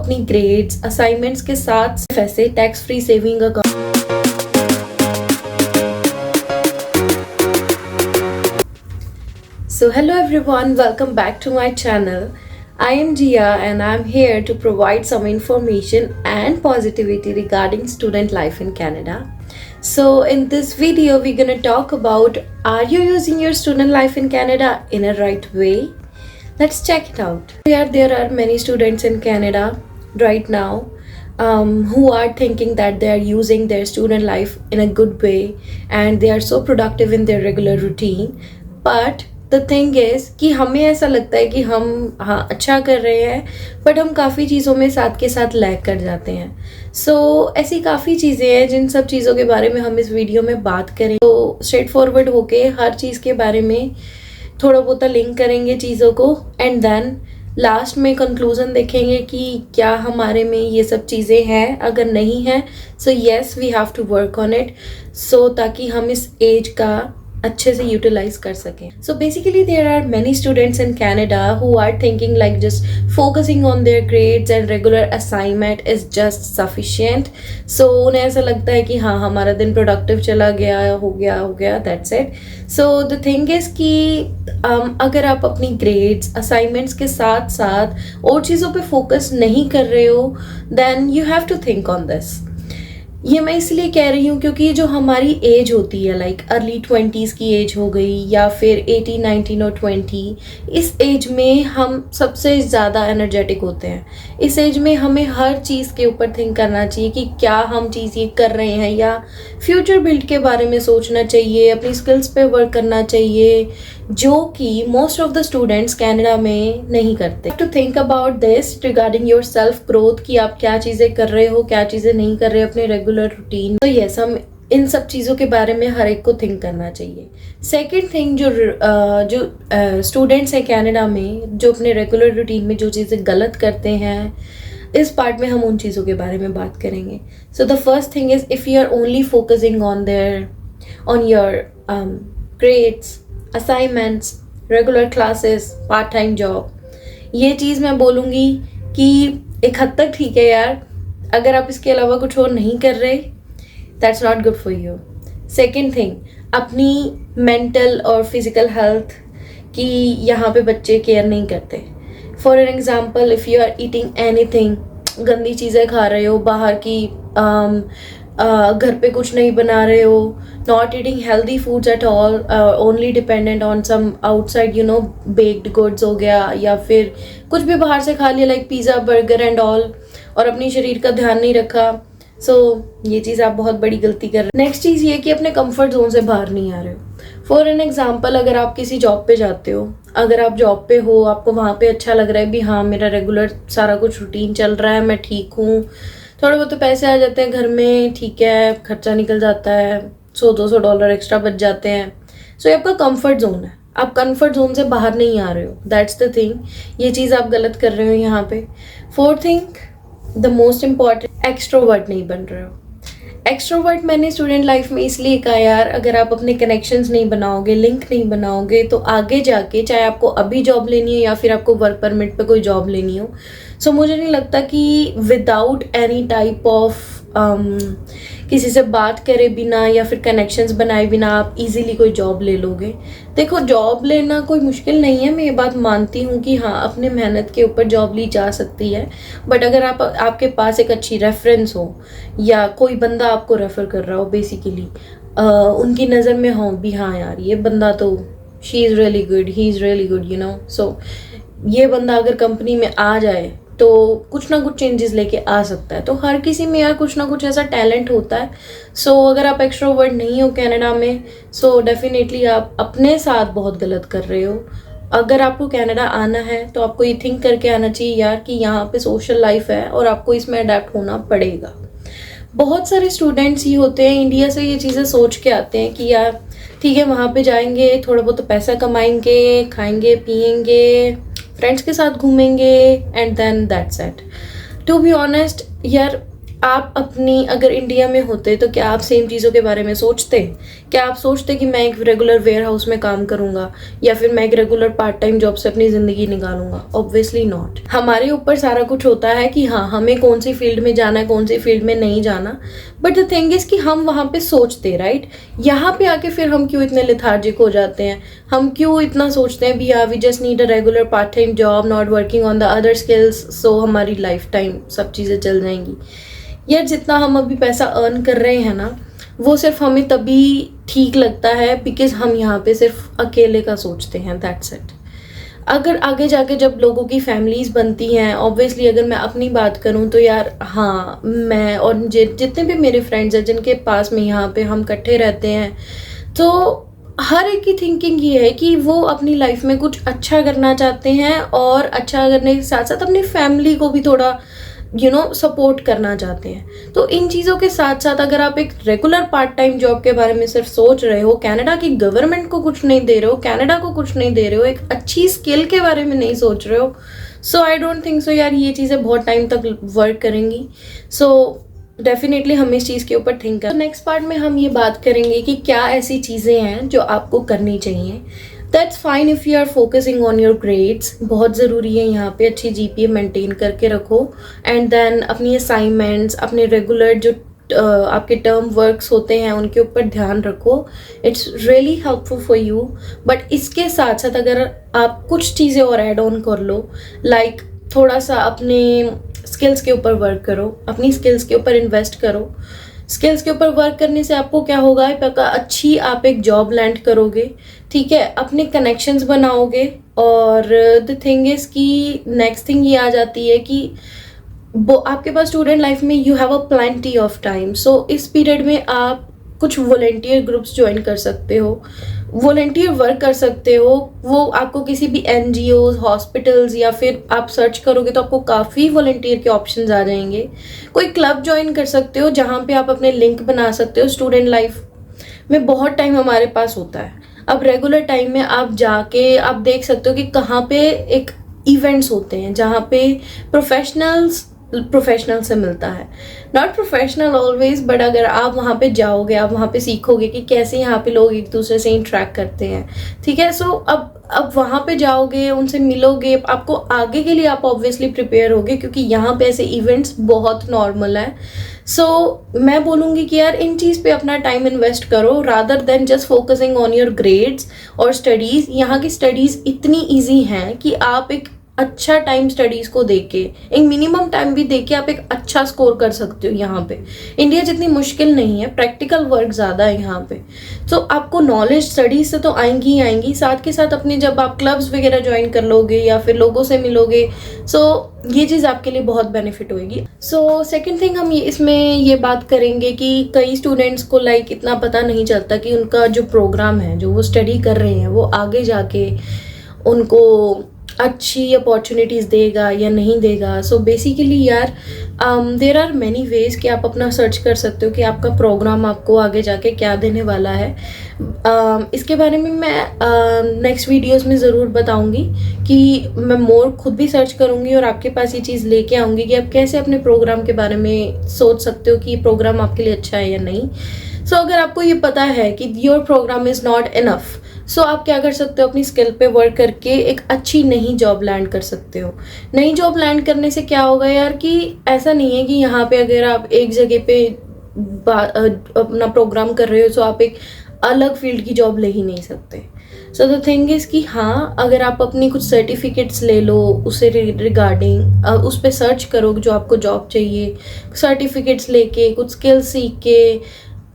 अपनी grades assignments के साथ पैसे tax free saving account. So hello everyone, welcome back to my channel. I am Jia and I am here to provide some information and positivity regarding student life in Canada. So in this video we're going to talk about, are you using your student life in Canada in a right way? Let's check it out. There are many students in Canada right now who are thinking that they are using their student life in a good way and they are so productive in their regular routine. But the thing is कि हमें ऐसा लगता है कि हम अच्छा कर रहे हैं, बट हम काफ़ी चीज़ों में साथ के साथ लैग कर जाते हैं. ऐसी काफ़ी चीज़ें हैं जिन सब चीज़ों के बारे में हम इस वीडियो में बात करें. तो स्ट्रेट फॉरवर्ड होके हर चीज़ के बारे में थोड़ा बहुत लिंक करेंगे चीज़ों को, एंड देन लास्ट में कंक्लूजन देखेंगे कि क्या हमारे में ये सब चीज़ें हैं. अगर नहीं है so yes we have to work on it, ताकि हम इस एज का अच्छे से यूटिलाइज कर सकें. So basically there are many students in Canada who are thinking like just focusing on their grades and regular assignment is just sufficient. उन्हें ऐसा लगता है कि हाँ हमारा दिन प्रोडक्टिव चला गया, हो गया that's it. The thing is कि अगर आप अपनी ग्रेड्स असाइनमेंट्स के साथ साथ और चीज़ों पे फोकस नहीं कर रहे हो, then you have to think on this. ये मैं इसलिए कह रही हूँ क्योंकि जो हमारी एज होती है, लाइक अर्ली 20s की एज हो गई या फिर 18, 19 और 20, इस एज में हम सबसे ज़्यादा एनर्जेटिक होते हैं. इस एज में हमें हर चीज़ के ऊपर थिंक करना चाहिए कि क्या हम चीज़ ये कर रहे हैं, या फ्यूचर बिल्ड के बारे में सोचना चाहिए, अपनी स्किल्स पे वर्क करना चाहिए, जो कि most of the students Canada में नहीं करते. To think about this regarding your self growth, कि आप क्या चीज़ें कर रहे हो, क्या चीज़ें नहीं कर रहे अपने रेगुलर रूटीन. तो यस, हम इन सब चीज़ों के बारे में हर एक को थिंक करना चाहिए. सेकेंड थिंग, जो स्टूडेंट्स हैं कैनेडा में जो अपने रेगुलर रूटीन में जो चीज़ें गलत करते हैं, इस पार्ट में हम उन चीज़ों के बारे में बात करेंगे. The first thing is if you are only focusing on your grades, assignments, regular classes, part time job. ये चीज़ मैं बोलूँगी कि एक हद तक ठीक है यार, अगर आप इसके अलावा कुछ और नहीं कर रहे, that's not good for you. Second thing, अपनी मेंटल और फिजिकल हेल्थ की यहाँ पे बच्चे केयर नहीं करते. For an example, if you are eating anything, गंदी चीज़ें खा रहे हो, बाहर की घर पे कुछ नहीं बना रहे हो, not eating healthy foods at all, only dependent on some outside baked goods हो गया, या फिर कुछ भी बाहर से खा लिया like pizza, burger and all, और अपनी शरीर का ध्यान नहीं रखा. ये चीज़ आप बहुत बड़ी गलती कर रहे हो. नेक्स्ट चीज़ ये कि अपने कंफर्ट जोन से बाहर नहीं आ रहे हो. फॉर एन एग्जाम्पल, अगर आप किसी जॉब पे जाते हो, अगर आप जॉब पे हो, आपको वहाँ पे अच्छा लग रहा है भी हाँ मेरा रेगुलर सारा कुछ रूटीन चल रहा है, मैं ठीक हूँ, थोड़े बहुत तो पैसे आ जाते हैं घर में, ठीक है, खर्चा निकल जाता है, $100-200 एक्स्ट्रा बच जाते हैं. ये आपका कंफर्ट जोन है, आप कंफर्ट जोन से बाहर नहीं आ रहे हो. दैट्स द थिंग, ये चीज़ आप गलत कर रहे हो यहाँ पे. Fourth thing, the most important, extrovert नहीं बन रहे हो. एक्सट्रोवर्ट मैंने स्टूडेंट लाइफ में इसलिए कहा यार, अगर आप अपने कनेक्शंस नहीं बनाओगे, लिंक नहीं बनाओगे, तो आगे जाके चाहे आपको अभी जॉब लेनी हो या फिर आपको वर्क परमिट पे कोई जॉब लेनी हो, मुझे नहीं लगता कि विदाउट एनी टाइप ऑफ किसी से बात करे बिना या फिर कनेक्शंस बनाए बिना आप इजीली कोई जॉब ले लोगे. देखो, जॉब लेना कोई मुश्किल नहीं है, मैं ये बात मानती हूँ कि हाँ अपने मेहनत के ऊपर जॉब ली जा सकती है, बट अगर आपके पास एक अच्छी रेफरेंस हो या कोई बंदा आपको रेफर कर रहा हो, बेसिकली उनकी नज़र में हो भी हाँ यार ये बंदा तो she is really good, he is really good, ये बंदा अगर कंपनी में आ जाए तो कुछ ना कुछ चेंजेस लेके आ सकता है. तो हर किसी में यार कुछ ना कुछ ऐसा टैलेंट होता है. अगर आप एक्सट्रोवर्ट नहीं हो कनाडा में, डेफिनेटली आप अपने साथ बहुत गलत कर रहे हो. अगर आपको कनाडा आना है तो आपको ये थिंक करके आना चाहिए यार कि यहाँ पे सोशल लाइफ है और आपको इसमें अडेप्ट होना पड़ेगा. बहुत सारे स्टूडेंट्स ही होते हैं इंडिया से ये चीज़ें सोच के आते हैं कि यार ठीक है वहाँ पे जाएंगे, थोड़ा बहुत पैसा कमाएंगे, खाएंगे पिएंगे, फ्रेंड्स के साथ घूमेंगे, and then that's it. To be honest यार, आप अपनी अगर इंडिया में होते तो क्या आप सेम चीज़ों के बारे में सोचते क्या आप सोचते कि मैं एक रेगुलर वेयर हाउस में काम करूंगा या फिर मैं एक रेगुलर पार्ट टाइम जॉब से अपनी ज़िंदगी निकालूंगा? Obviously not. हमारे ऊपर सारा कुछ होता है कि हाँ, हमें कौन सी फील्ड में जाना है, कौन सी फील्ड में नहीं जाना, बट द थिंग इज़ कि हम वहाँ पे सोचते, राइट? यहाँ पे आके फिर हम क्यों इतने लेथार्जिक हो जाते हैं, हम क्यों इतना सोचते हैं भी we just need a regular part time job, not working on the other skills, so हमारी लाइफ टाइम सब चीज़ें चल जाएंगी। यार जितना हम अभी पैसा अर्न कर रहे हैं ना, वो सिर्फ हमें तभी ठीक लगता है बिकॉज हम यहाँ पे सिर्फ अकेले का सोचते हैं, दैट्स इट। अगर आगे जाके जब लोगों की फैमिलीज बनती हैं, ऑब्वियसली अगर मैं अपनी बात करूँ तो यार हाँ, मैं और जितने भी मेरे फ्रेंड्स हैं जिनके पास में यहाँ पे हम इकट्ठे रहते हैं, तो हर एक की थिंकिंग ये है कि वो अपनी लाइफ में कुछ अच्छा करना चाहते हैं और अच्छा करने के साथ साथ अपनी फैमिली को भी थोड़ा सपोर्ट करना चाहते हैं। तो इन चीज़ों के साथ साथ अगर आप एक रेगुलर पार्ट टाइम जॉब के बारे में सिर्फ सोच रहे हो, कनाडा की गवर्नमेंट को कुछ नहीं दे रहे हो, कनाडा को कुछ नहीं दे रहे हो, एक अच्छी स्किल के बारे में नहीं सोच रहे हो, सो आई डोंट थिंक सो यार ये चीज़ें बहुत टाइम तक वर्क करेंगी। सो डेफिनेटली हमें इस चीज़ के ऊपर थिंक कर। नेक्स्ट पार्ट में हम ये बात करेंगे कि क्या ऐसी चीज़ें हैं जो आपको करनी चाहिए। That's fine if you are focusing on your grades, बहुत ज़रूरी है यहाँ पे अच्छी जीपीए मेंटेन करके रखो, एंड देन अपनी असाइनमेंट्स, अपने रेगुलर जो आपके टर्म वर्क्स होते हैं उनके ऊपर ध्यान रखो। It's really helpful for you. But इसके साथ साथ अगर आप कुछ चीज़ें और ऐड ऑन कर लो, लाइक थोड़ा सा अपने स्किल्स के ऊपर वर्क करो, अपनी स्किल्स के ऊपर इन्वेस्ट करो। स्किल्स के ऊपर वर्क करने से आपको क्या होगा, अच्छी आप एक जॉब लैंड करोगे, ठीक है, अपने कनेक्शंस बनाओगे, और द थिंग इज़ कि नेक्स्ट थिंग ये आ जाती है कि वो आपके पास स्टूडेंट लाइफ में you have a plenty of time. So इस पीरियड में आप कुछ वॉलेंटियर ग्रुप्स ज्वाइन कर सकते हो, वॉलेंटियर वर्क कर सकते हो। वो आपको किसी भी एनजीओज, हॉस्पिटल्स, या फिर आप सर्च करोगे तो आपको काफ़ी वॉलेंटियर के ऑप्शंस आ जाएंगे। कोई क्लब ज्वाइन कर सकते हो जहाँ पे आप अपने लिंक बना सकते हो। स्टूडेंट लाइफ में बहुत टाइम हमारे पास होता है, अब रेगुलर टाइम में आप जाके आप देख सकते हो कि कहाँ पे एक इवेंट्स होते हैं जहाँ पे प्रोफेशनल से मिलता है, नॉट प्रोफेशनल ऑलवेज, बट अगर आप वहाँ पे जाओगे, आप वहाँ पे सीखोगे कि कैसे यहाँ पे लोग एक दूसरे से इंटरेक्ट करते हैं, ठीक है। सो अब वहाँ पे जाओगे, उनसे मिलोगे, आपको आगे के लिए आप ऑब्वियसली प्रिपेयर होगे, क्योंकि यहाँ पे ऐसे इवेंट्स बहुत नॉर्मल है। सो मैं बोलूँगी कि यार इन चीज़ पे अपना टाइम इन्वेस्ट करो, rather than just focusing on your grades और स्टडीज़। यहाँ की स्टडीज़ इतनी ईजी हैं कि आप एक अच्छा टाइम स्टडीज़ को देके, एक मिनिमम टाइम भी देके आप एक अच्छा स्कोर कर सकते हो। यहाँ पे इंडिया जितनी मुश्किल नहीं है, प्रैक्टिकल वर्क ज़्यादा है यहाँ पे। तो आपको नॉलेज स्टडीज़ से तो आएंगी ही आएंगी, साथ के साथ अपने जब आप क्लब्स वगैरह ज्वाइन कर लोगे या फिर लोगों से मिलोगे, सो ये चीज़ आपके लिए बहुत बेनिफिट होएगी। सो सेकेंड थिंग हम इसमें ये बात करेंगे कि कई स्टूडेंट्स को लाइक इतना पता नहीं चलता कि उनका जो प्रोग्राम है, जो वो स्टडी कर रहे हैं, वो आगे जाके उनको अच्छी अपॉर्चुनिटीज़ देगा या नहीं देगा। सो बेसिकली यार देर आर मैनी वेज कि आप अपना सर्च कर सकते हो कि आपका प्रोग्राम आपको आगे जाके क्या देने वाला है। इसके बारे में मैं नेक्स्ट वीडियोस में ज़रूर बताऊंगी कि मैं मोर खुद भी सर्च करूंगी और आपके पास ये चीज़ लेके आऊँगी कि आप कैसे अपने प्रोग्राम के बारे में सोच सकते हो कि ये प्रोग्राम आपके लिए अच्छा है या नहीं। सो अगर आपको ये पता है कि your program is not enough, so आप क्या कर सकते हो, अपनी स्किल पे वर्क करके एक अच्छी नई जॉब लैंड कर सकते हो। नई जॉब लैंड करने से क्या होगा यार कि ऐसा नहीं है कि यहाँ पे अगर आप एक जगह पे अपना प्रोग्राम कर रहे हो तो आप एक अलग फील्ड की जॉब ले ही नहीं सकते। सो द थिंग इज़ कि हाँ, अगर आप अपनी कुछ सर्टिफिकेट्स ले लो, उससे रिगार्डिंग उस पर सर्च करो जो आपको जॉब चाहिए, सर्टिफिकेट्स लेके कुछ स्किल्स सीख के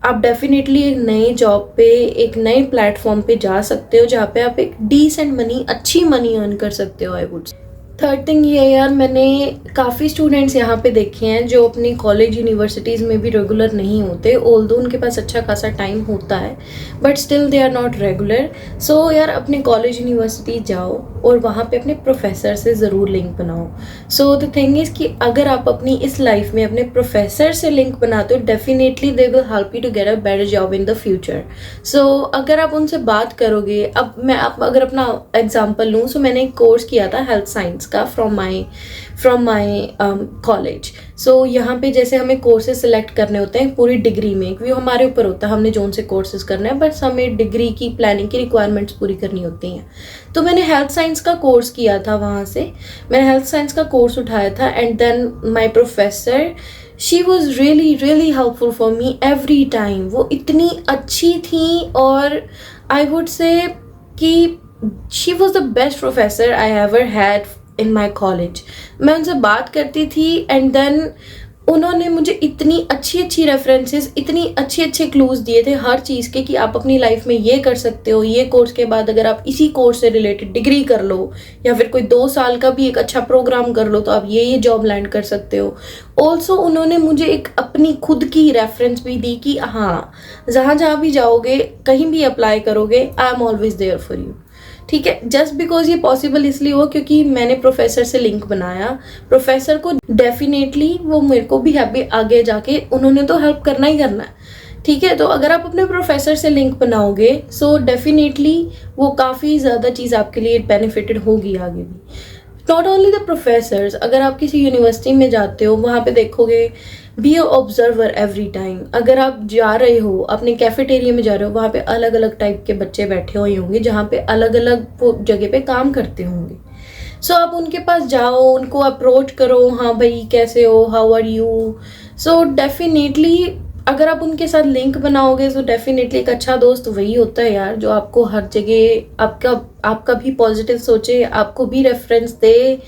आप डेफिनेटली एक नई जॉब पे, एक नए प्लेटफॉर्म पे जा सकते हो जहाँ पे आप एक डिसेंट मनी, अच्छी मनी अर्न कर सकते हो, आई वुड से। थर्ड थिंग ये है यार, मैंने काफ़ी स्टूडेंट्स यहाँ पे देखे हैं जो अपनी कॉलेज यूनिवर्सिटीज़ में भी रेगुलर नहीं होते, ऑल्दो उनके पास अच्छा खासा टाइम होता है, but still they are not regular. So यार अपने कॉलेज यूनिवर्सिटी जाओ और वहाँ पे अपने प्रोफेसर से ज़रूर लिंक बनाओ। सो द थिंग इज़ कि अगर आप अपनी इस लाइफ में अपने प्रोफेसर से लिंक बनाते हो, definitely they will help you to get a better job in the future. So अगर आप उनसे बात करोगे, अब मैं अगर अपना एग्जाम्पल लूँ, सो मैंने एक कोर्स किया था हेल्थ साइंस का फ्रॉम माई कॉलेज। सो यहाँ पे जैसे हमें कोर्सेज सिलेक्ट करने होते हैं पूरी डिग्री में, वो हमारे ऊपर होता है हमने जोन से कोर्सेज करना है, बस हमें डिग्री की प्लानिंग की रिक्वायरमेंट्स पूरी करनी होती हैं। तो मैंने हेल्थ साइंस का कोर्स किया था, वहाँ से मैंने हेल्थ साइंस का कोर्स उठाया था। And then my professor, she was really really helpful for me every time. वो इतनी अच्छी थी, और आई वुड से कि she was the best professor I ever had in my college. मैं उनसे बात करती थी, एंड देन उन्होंने मुझे इतनी अच्छी अच्छी रेफरेंसेस, इतनी अच्छे अच्छे क्लूज दिए थे हर चीज़ के कि आप अपनी लाइफ में ये कर सकते हो, ये कोर्स के बाद अगर आप इसी कोर्स से रिलेटेड डिग्री कर लो, या फिर कोई 2 साल का भी एक अच्छा प्रोग्राम कर लो, तो आप ये जॉब लैंड कर सकते हो। ऑल्सो उन्होंने मुझे एक अपनी खुद की रेफरेंस भी दी कि हाँ, जहाँ भी जाओगे, कहीं भी अप्लाई करोगे, I am always there for you. ठीक है, जस्ट बिकॉज ये पॉसिबल इसलिए हुआ क्योंकि मैंने प्रोफेसर से लिंक बनाया। प्रोफेसर को डेफिनेटली वो मेरे को भी हैप्पी, आगे जाके उन्होंने तो हेल्प करना ही करना है। ठीक है, तो अगर आप अपने प्रोफेसर से लिंक बनाओगे, सो डेफिनेटली वो काफ़ी ज़्यादा चीज़ आपके लिए बेनिफिटेड होगी आगे भी। नॉट ओनली द प्रोफेसर्स, अगर आप किसी यूनिवर्सिटी में जाते हो, वहाँ पे देखोगे be a observer every time. अगर आप जा रहे हो अपने कैफेटेरिया में जा रहे हो, वहाँ पे अलग अलग टाइप के बच्चे बैठे हुए होंगे, जहाँ पे अलग अलग वो जगह पे काम करते होंगे। सो आप उनके पास जाओ, उनको अप्रोच करो, हाँ भाई कैसे हो, how are you. So definitely अगर आप उनके साथ लिंक बनाओगे, तो डेफिनेटली एक अच्छा दोस्त वही होता है यार, जो आपको हर जगह आपका भी पॉजिटिव सोचे, आपको भी रेफरेंस दे।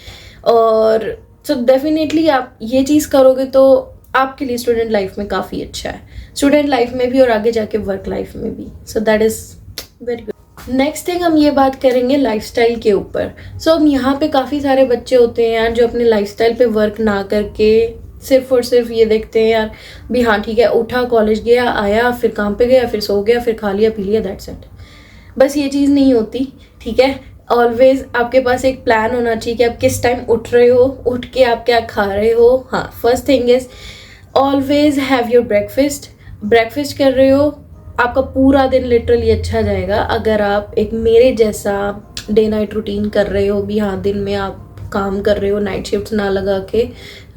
और सो डेफिनेटली आप ये चीज़ करोगे तो आपके लिए स्टूडेंट लाइफ में काफ़ी अच्छा है, स्टूडेंट लाइफ में भी और आगे जाके वर्क लाइफ में भी। So that is very good. Next thing हम ये बात करेंगे लाइफस्टाइल के ऊपर। सो हम यहाँ पे काफ़ी सारे बच्चे होते हैं यार, जो अपने लाइफस्टाइल पे वर्क ना करके सिर्फ और सिर्फ ये देखते हैं यार भी, हाँ ठीक है, उठा, कॉलेज गया, आया, फिर काम पे गया, फिर सो गया, फिर खा लिया पी लिया, दैट्स इट। बस ये चीज़ नहीं होती। ठीक है, ऑलवेज आपके पास एक प्लान होना चाहिए कि आप किस टाइम उठ रहे हो, उठ के आप क्या खा रहे हो। हाँ, first thing is always have your breakfast. Breakfast कर रहे हो, आपका पूरा दिन लिटरली अच्छा जाएगा। अगर आप एक मेरे जैसा डे नाइट रूटीन कर रहे हो भी, हाँ दिन में आप काम कर रहे हो, नाइट शिफ्ट ना लगा के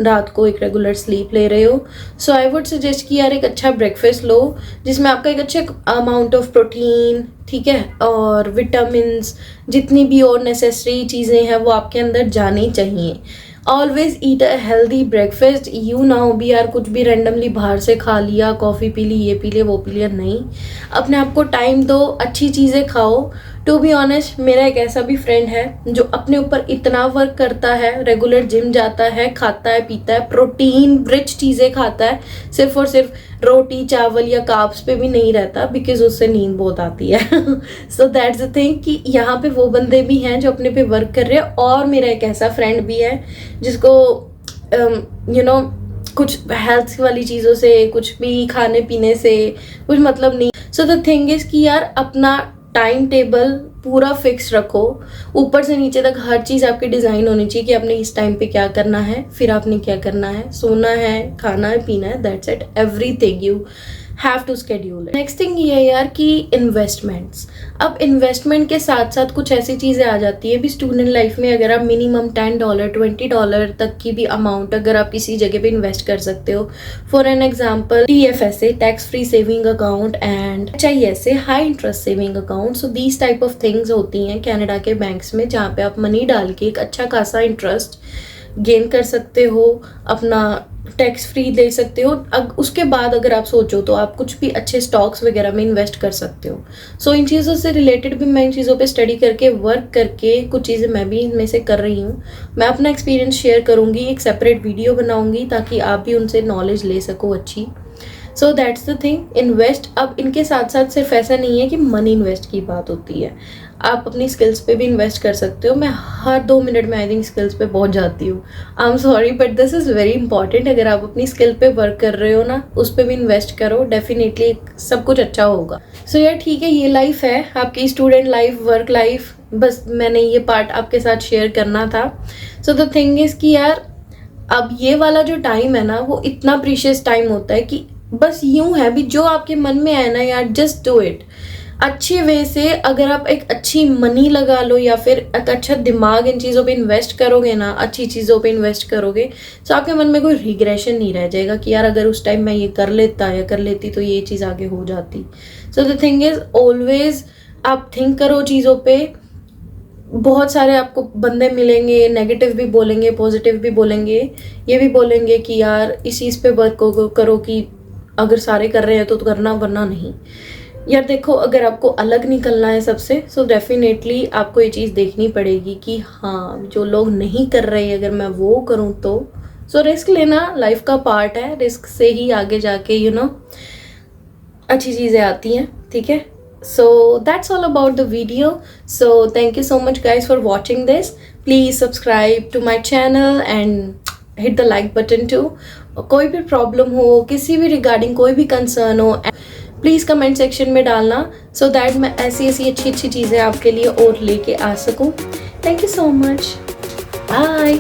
रात को एक रेगुलर स्लीप ले रहे हो, सो आई वुड सजेस्ट कि यार एक अच्छा ब्रेकफास्ट लो, जिसमें आपका एक अच्छा अमाउंट ऑफ प्रोटीन, ठीक है, और विटामिन्स, जितनी भी और नेसेसरी चीज़ें हैं वो आपके अंदर जानी चाहिए। Always eat a healthy breakfast. You ना हो भी यार कुछ भी रेंडमली बाहर से खा लिया, कॉफ़ी पी ली, ये पी लिया, वो पी लिया, नहीं। अपने आप को टाइम दो, अच्छी चीज़ें खाओ। टू बी ऑनेस्ट, मेरा एक ऐसा भी फ्रेंड है जो अपने ऊपर इतना वर्क करता है, रेगुलर जिम जाता है, खाता है पीता है, प्रोटीन रिच चीज़ें खाता है, सिर्फ और सिर्फ रोटी चावल या कार्ब्स पे भी नहीं रहता, बिकॉज उससे नींद बहुत आती है। सो दैट्स द थिंग कि यहाँ पे वो बंदे भी हैं जो अपने पे वर्क कर रहे हैं। और मेरा एक ऐसा फ्रेंड भी है जिसको कुछ हेल्थ वाली चीज़ों से, कुछ भी खाने पीने से कुछ मतलब नहीं। सो द थिंग इज कि यार अपना टाइम टेबल पूरा फिक्स रखो, ऊपर से नीचे तक हर चीज़ आपकी डिज़ाइन होनी चाहिए कि आपने इस टाइम पे क्या करना है, फिर आपने क्या करना है, सोना है, खाना है, पीना है, that's it. Everything you have to schedule it. Next thing ये है यार कि इन्वेस्टमेंट्स। अब इन्वेस्टमेंट के साथ साथ कुछ ऐसी चीज़ें आ जाती है भी स्टूडेंट लाइफ में, अगर आप मिनिमम $10 $20 तक की भी अमाउंट अगर आप किसी जगह पे इन्वेस्ट कर सकते हो, for an example TFSA, tax free saving account, and HISA, high interest saving account. So these type of things होती हैं कनाडा के बैंक्स में, जहाँ पे आप मनी डाल के एक अच्छा खासा इंटरेस्ट गेन कर सकते हो, अपना टैक्स फ्री ले सकते हो। उसके बाद अगर आप सोचो तो आप कुछ भी अच्छे स्टॉक्स वगैरह में इन्वेस्ट कर सकते हो। सो इन चीज़ों से रिलेटेड भी मैं इन चीज़ों पे स्टडी करके, वर्क करके, कुछ चीज़ें मैं भी इनमें से कर रही हूँ। मैं अपना एक्सपीरियंस शेयर करूँगी, एक सेपरेट वीडियो बनाऊँगी ताकि आप भी उनसे नॉलेज ले सको अच्छी। So that's the thing, invest. अब इनके साथ साथ सिर्फ ऐसा नहीं है कि मनी इन्वेस्ट की बात होती है, आप अपनी स्किल्स पे भी इन्वेस्ट कर सकते हो। मैं हर 2 मिनट में आई थिंक स्किल्स पे पहुंच जाती हूँ, I am sorry but this is very important. अगर आप अपनी स्किल पे वर्क कर रहे हो ना, उस पर भी इन्वेस्ट करो, डेफिनेटली सब कुछ अच्छा होगा। सो यार ठीक है, ये लाइफ है आपकी, स्टूडेंट लाइफ, वर्क लाइफ। बस मैंने ये पार्ट आपके साथ शेयर करना था। सो द थिंग इज़ कि यार अब ये वाला जो टाइम है ना, वो इतना प्रीशियस टाइम होता है कि बस यूं है भी, जो आपके मन में आए ना यार, जस्ट डू इट। अच्छे वे से अगर आप एक अच्छी मनी लगा लो या फिर एक अच्छा दिमाग इन चीज़ों पे इन्वेस्ट करोगे ना, अच्छी चीज़ों पे इन्वेस्ट करोगे, तो आपके मन में कोई रिग्रेशन नहीं रह जाएगा कि यार अगर उस टाइम मैं ये कर लेता या कर लेती तो ये चीज़ आगे हो जाती। So the thing is always आप थिंक करो चीज़ों पे। बहुत सारे आपको बंदे मिलेंगे, नेगेटिव भी बोलेंगे, पॉजिटिव भी बोलेंगे, ये भी बोलेंगे कि यार इस चीज़ पे वर्क करो कि अगर सारे कर रहे हैं तो करना, वरना नहीं। यार देखो, अगर आपको अलग निकलना है सबसे, सो डेफिनेटली आपको ये चीज़ देखनी पड़ेगी कि हाँ, जो लोग नहीं कर रहे अगर मैं वो करूँ तो। सो रिस्क लेना लाइफ का पार्ट है, रिस्क से ही आगे जाके अच्छी चीज़ें आती हैं, ठीक है। So that's all about the video. So thank you so much guys for watching this. Please subscribe to my channel and hit the like button too. कोई भी प्रॉब्लम हो, किसी भी रिगार्डिंग कोई भी कंसर्न हो, प्लीज़ कमेंट सेक्शन में डालना, सो दैट मैं ऐसी ऐसी अच्छी अच्छी चीज़ें आपके लिए और लेके आ सकूँ। Thank you so much, bye.